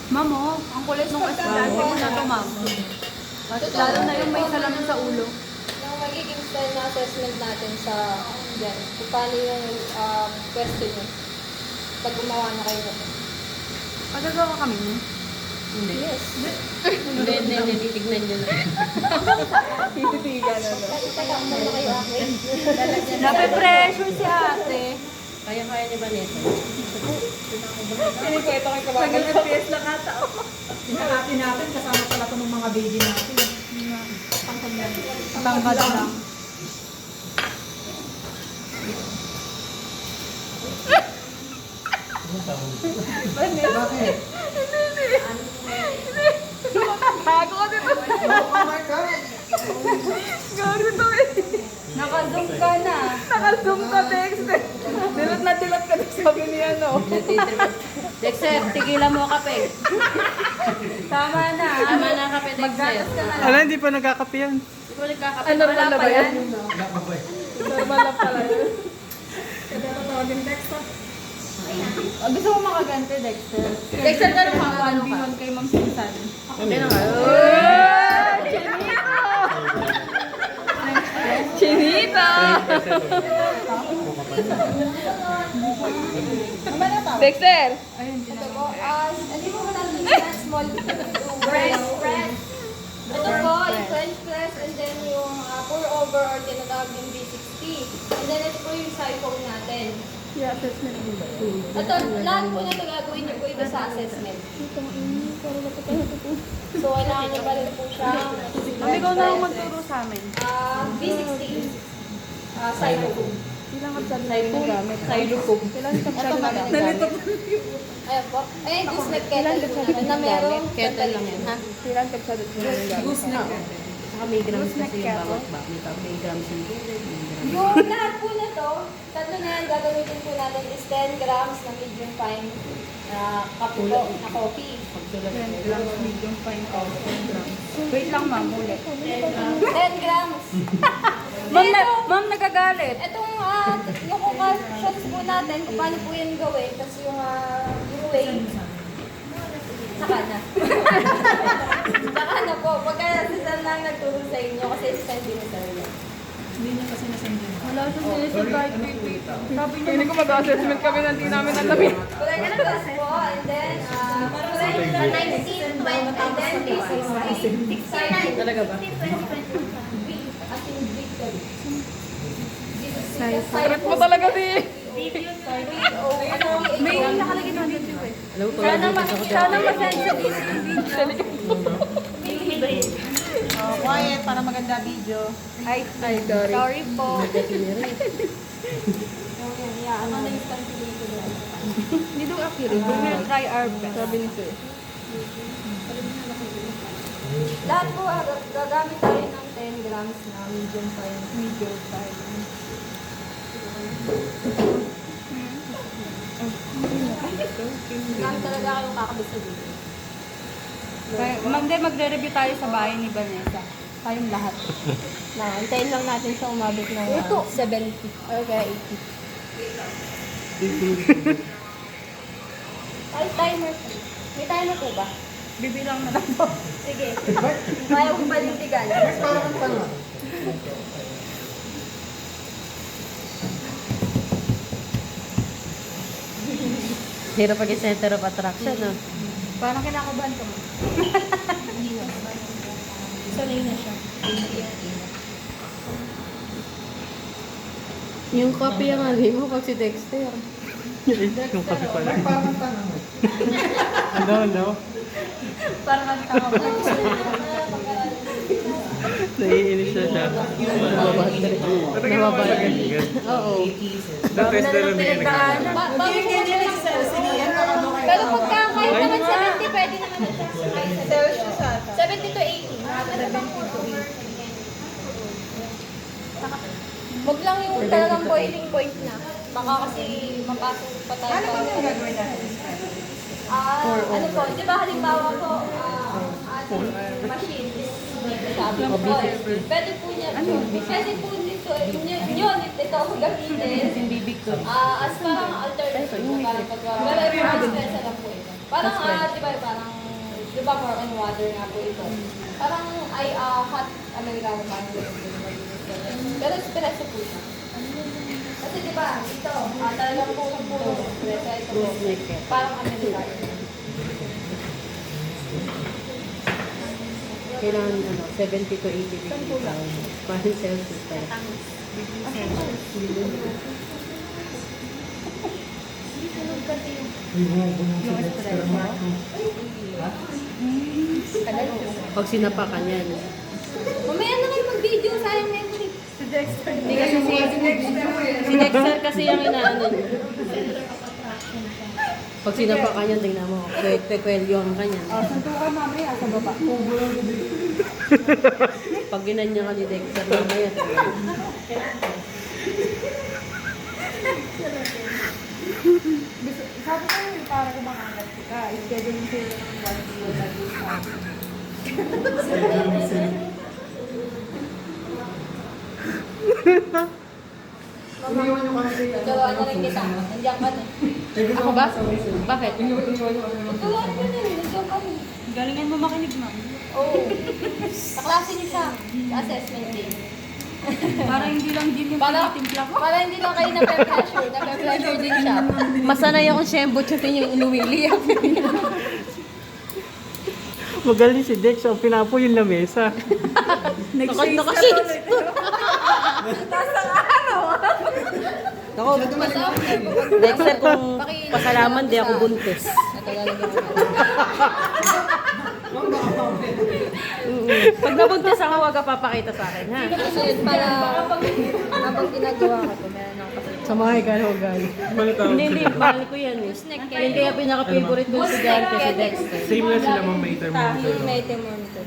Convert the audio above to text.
Ma'am, oh, ang kulit nung estudyante mo na to, ma'am. Lalo na yung may salamin sa ulo. Yung magiging style na assessment natin sa dyan, kung paano yung question nyo pag gumawa na kayo nito. Magagawa kami niyo? Yes. Hindi, titignan nyo na. Tititigan na. Kaya muna kayo akin. Nape-pressure si ate. Kaya ni Vanessa. Pinikwento kay kabagal. FPS lang ata. Hinahati natin kasama pala ito ng mga baby natin. Tangkad lang. Bakit? Tago ka dito. Oh my God! Gago to eh. Naka-zoom ka na. Naka-zoom ka, Dexter. Dilat na dilat ka na sabi ni ano. Dexter, tigilan mo kape. Tama na. Tama na kape, Dexter. Maggatas ka na lang. Ala, hindi pa nagkakape yan. Hindi ko nagkakape. Ano Wala na pa ba yan? Nakabay. Normal na pala yun. Kaya tatawagin next time. Gusto mo makagante, Dexter? Dexter, tanong ka, ano ka? 1v1 kay Ma'am Susan. Ano nga? Chinita! Dexter! Ayun, Ito po, hindi mo natin yung small press. Ito po, yung French press, and then yung pour over or tinatawag yung V60. And then ito po yung siphon natin. Ito, lahat po na ito gagawin niyo po ito sa assessment. So, kailangan niyo pa rin po siya. Ma'am, ikaw na lang magturo sa amin. V60. Siphon. Sailupog. Ito magagamit. Ayan po. Ayan, gooseneck kettle po natin na merong Kettle lang yan, ha? Gooseneck. Saka may grams kasi yung bawat ba. May grams yung Yung lahat po na to, tatlo na yan gagamitin po natin is 10 grams na medium fine na kape po, na coffee. 10 grams, medium fine coffee. Wait lang, ma'am, ulit. 10 grams. Ma'am, nagagalit. Itong yung shots po natin, kung paano po yan gawin, tapos yung weight, saka na. Saka na po, pagka si Sam lang nagturo sa inyo, kasi si Sam din sa inyo. Hindi niya kasi nasendin. Wala siyang sinisig kahit sabi niya, hindi ko mag-assessment kami na hindi namin alamin. Kulay na plus po, and then, kulay na 19, 20, and then 69. Talaga ba? As in big kami. Sakit mo talaga, di. May nakalagay na video eh. Alam ko, Sana masensitive. Quiet para maganda video. Ay, sorry po. Ano na yung country ko doon? Hindi daw accurate. We will try our best. Sabi ni Sir. Lahat po, gagamit tayo ng 10 grams na medium fine. Medium fine. Gamit talaga kayong kakabit sa video. Magre-review tayo sa bahay ni Vanessa. Tayong lahat. Antayin lang natin siya umabot ng 70 or kaya 80. Ay, timer. May timer po ba? Bibilang na lang po. Sige. Kaya kong panindigan. Parang ang tanong. Hirap pag center of attraction, no? Parang kinakabahan ka mo. Sanay na siya. Yung copy ang alin mo pag si Dexter. Yung kape pala. Parang ang tanong. Ano? Parang ang tama mo. Naiinis na siya. Nababalik. Oo. Na-test na lang din. Bago po Sinihan ka ano kayo. pero pagka kahit naman 70, pwede naman na siya. Celsius ata. 70 to 80. Huwag lang yung talagang boiling point na. Baka kasi mapasok pa tayo. Ano ba yung gagawin natin? Ano po, di ba halimbawa po, ating machine is sabi ko, pwede po niya, pwede po niya So, yun, ito ako gamitin. Yung bibig ko. As parang alternative na parang pag wala stress na lang po ito. Parang, di ba more on water nga po ito. Parang hot Americano parang pero espresso po siya. Kasi di ba, ito, talagang puno-puno. Espresso ito po. Parang Americano. Kailangan 70 to 80 degrees. Parang Celsius tayo. Pag sinapakan yan. Mamaya na kayo mag-video, sayang na yun. Hindi kasi si Dexter kasi yung inaano niya. Pag sinapakan yan, tingnan mo. Kwelyo ka niyan. Suntukan mamaya sa baba. Pag ginanya ka ni Dexter, mamaya. Sabi ko yun, para kumakangat ka. Schedule mo sila ng 1 kilo lagi sa Tuturuan na rin kita. Nandiyan ka na. Ako ba? Bakit? Tuturuan ko na rin. Nandiyan ka na. Galingan mo makinig, ma'am. Oo. Sa klase niyo siya. Sa assessment day. Para hindi lang din yung Para, tinitimpla ko. para hindi lang kayo na-pressure. Na-pressure din siya. Masanay akong siyembo chutin yung inuwili. Magaling si Dex. Ang pinapo yung lamesa. Nakashits. Ako, Dexter, kung pasalaman, di ako buntis. Pag nabuntis ako, huwag ka papakita sa akin, ha? So yun, para habang ginagawa ko to, meron ako kasi. Sa mga ikaw-gali. Hindi, mahal ko yan eh. Yan kaya pinaka-favorite kong estudyante si Dexter. Same lang sila ma'am may thermometer. May thermometer.